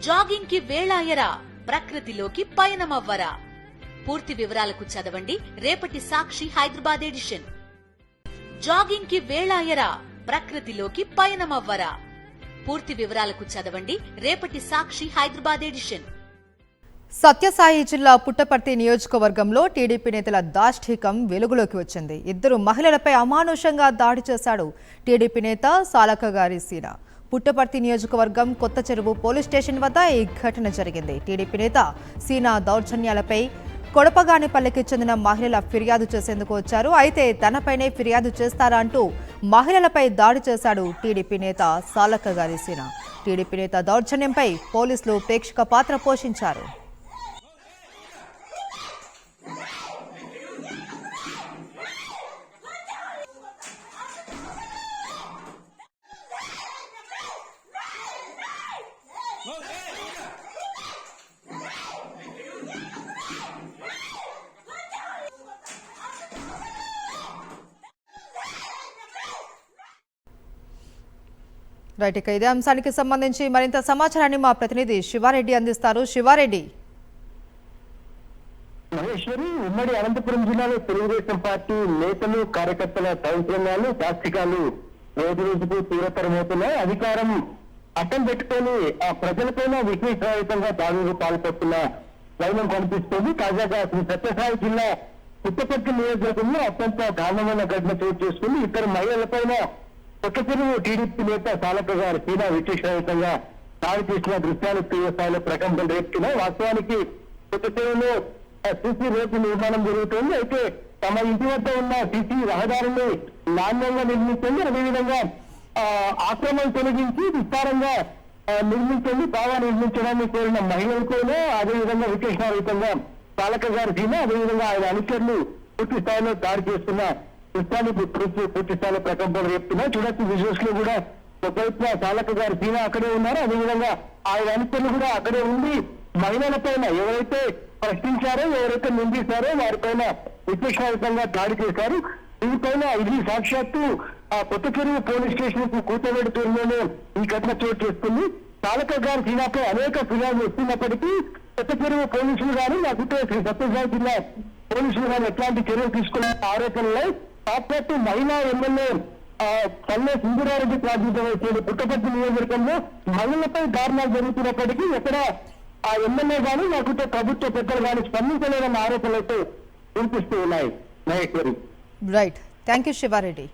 Jogging కి వేళాయరా, ప్రకృతిలోకి పయనమవ్వరా. పూర్తి వివరాలకు చదవండి రేపటి సాక్షి హైదరాబాద్ ఎడిషన్. జాగింగ్ కి వేళాయరా, ప్రకృతిలోకి పయనమవ్వరా. పూర్తి వివరాలకు చదవండి రేపటి సాక్షి హైదరాబాద్ ఎడిషన్. సత్యసాయి జిల్లా పుట్టపర్తి నియోజకవర్గంలో టీడీపీ నేతల దాష్టికం వెలుగులోకి వచ్చింది. ఇద్దరు మహిళలపై అమానుషంగా దాడి చేశాడు టీడీపీ నేత సాలకగారి సీన. పుట్టపర్తి నియోజకవర్గం కొత్త చెరువు పోలీస్ స్టేషన్ వద్ద ఈ ఘటన జరిగింది. టీడీపీ నేత సీన దౌర్జన్యాలపై కొడపగానిపల్లికి చెందిన మహిళల ఫిర్యాదు చేసేందుకు వచ్చారు. అయితే తనపైనే ఫిర్యాదు చేస్తారా అంటూ మహిళలపై దాడి చేశాడు టీడీపీ నేత సాలకగారి సీన. టీడీపీ నేత దౌర్జన్యంపై పోలీసులు ప్రేక్షక పాత్ర పోషించారు. రైట్, ఇక ఇదే అంశానికి సంబంధించి మరింత సమాచారాన్ని మా ప్రతినిధి శివారెడ్డి అందిస్తారు. శివారెడ్డి. మహేశ్వరి, ఉమ్మడి అనంతపురం జిల్లాలో తెలుగుదేశం పార్టీ నేతలు కార్యకర్తల దౌర్జన్యాలు దాష్టికాలు రోజు రోజుకు తీవ్రతరమవుతున్నాయి. అధికారం అడ్డం పెట్టుకొని ఆ ప్రజలపైన విశ్వసనీయంగా దాడులకు పాల్పడుతున్న వైనం కనిపిస్తోంది. తాజాగా శ్రీ సత్యసాయి జిల్లా పుట్టపర్తి నియోజకవర్గంలో అత్యంత దారుణమైన ఘటన చోటు చేసుకుంది. ఇద్దరు మహిళలపైన కొత్త చెరువు టీడీపీ నేత సాలకగారి సీన విశేషంగా దాడి చేసిన దృశ్యాలు తీవ్ర స్థాయిలో ప్రకంపనలు రేపుతున్నాయి. వాస్తవానికి కొత్త చెరువులో సీసీ రోడ్డు నిర్మాణం జరుగుతోంది. అయితే తమ ఇంటి వద్ద ఉన్న సీసీ రహదారిని నాణ్యంగా నిర్మించండి, అదేవిధంగా ఆక్రమణ తొలగించి విస్తారంగా నిర్మించండి, బాగా నిర్మించడాన్ని కోరిన మహిళలతోనే అదేవిధంగా విశేషంగా సాలకగారి సీన అదేవిధంగా ఆయన అనుచరులు పూర్తి స్థాయిలో దాడి చేస్తున్న దృశ్యాలు పూర్తి స్థాయిలో ప్రకంపనలు రేపుతున్నాయి. చూడొచ్చు విజువల్స్ లో కూడా ఒకవైపున సాలకగారి సీన అక్కడే ఉన్నారు, అదేవిధంగా ఆయన అనుచరులు కూడా అక్కడే ఉండి మహిళల పైన ఎవరైతే ప్రశ్నించారో ఎవరైతే నిందిస్తారో వారిపైన విశేషంగా దాడి చేశారు. దీనిపైన ఇది సాక్షాత్తు ఆ కొత్త చెరువు పోలీస్ స్టేషన్ కు కూతవేడి దూరంలోనే ఈ ఘటన చోటు చేసుకుంది. సాలకగారి సీనాపై అనేక ఫిర్యాదులు వస్తున్నప్పటికీ కొత్త చెరువు పోలీసులు కానీ లేకపోతే శ్రీ సత్యసాయి జిల్లా పోలీసులు కానీ ఎట్లాంటి చర్యలు తీసుకున్న ఆరోపణలై సాక్షాత్తు మహిళా ఎమ్మెల్యే పల్లె సింధురారెడ్డి ప్రాతినిధ్యం వహించిన పుట్టపర్తి నియోజకవర్గంలో మహిళలపై దారుణాలు జరుగుతున్నప్పటికీ ఎక్కడ ఆ ఎమ్మెల్యే కానీ లేకపోతే ప్రభుత్వ పెద్దలు కానీ స్పందించలేదన్న ఆరోపణలతో వినిపిస్తూ ఉన్నాయి. Maheshwari. Right, thank you Sivareddy.